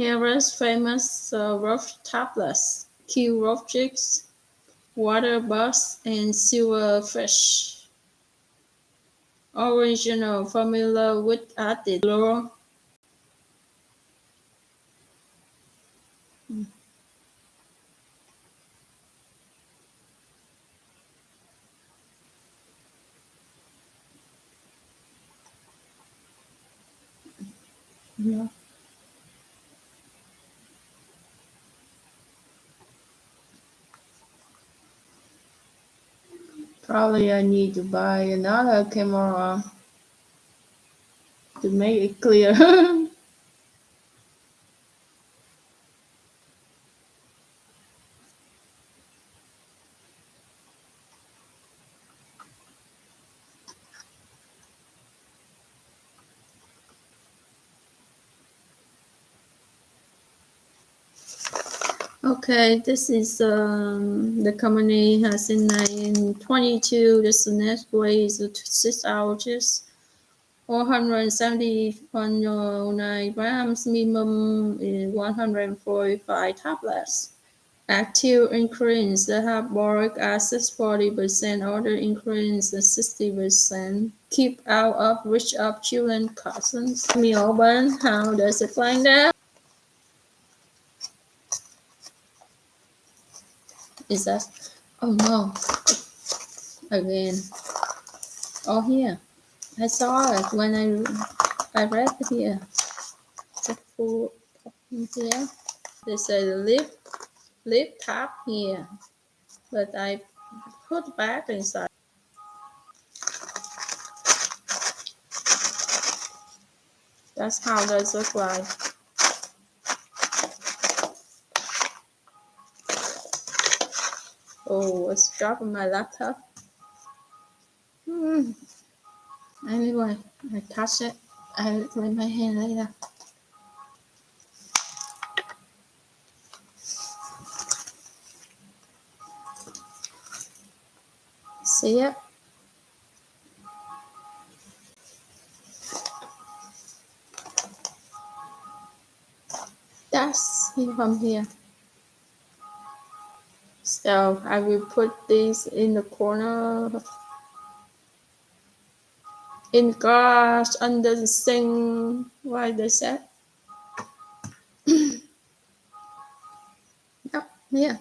Here's famous Roach tablets, Q roaches, water bugs, and silverfish. Original formula with added fluor. Yeah. Probably I need to buy another camera to make it clear. Okay, this is the company has in 922. The snack weighs 6 ounces, 470.09 grams. Minimum is 145 tablets. Active ingredients that have boric acid 40%, other ingredients 60%. Keep out of reach of children cousins. Let me open. How does it find out? Is that? Oh no! Again. Oh here. I saw it when I read it here. The full here. They say the lip top here, but I put back inside. That's how does look like. Oh, it's dropping my laptop. Anyway, I touch it. I clean my hand later. See it? That's from here. So I will put these in the corner, in glass, under the sink. Why they said? Yep, yeah.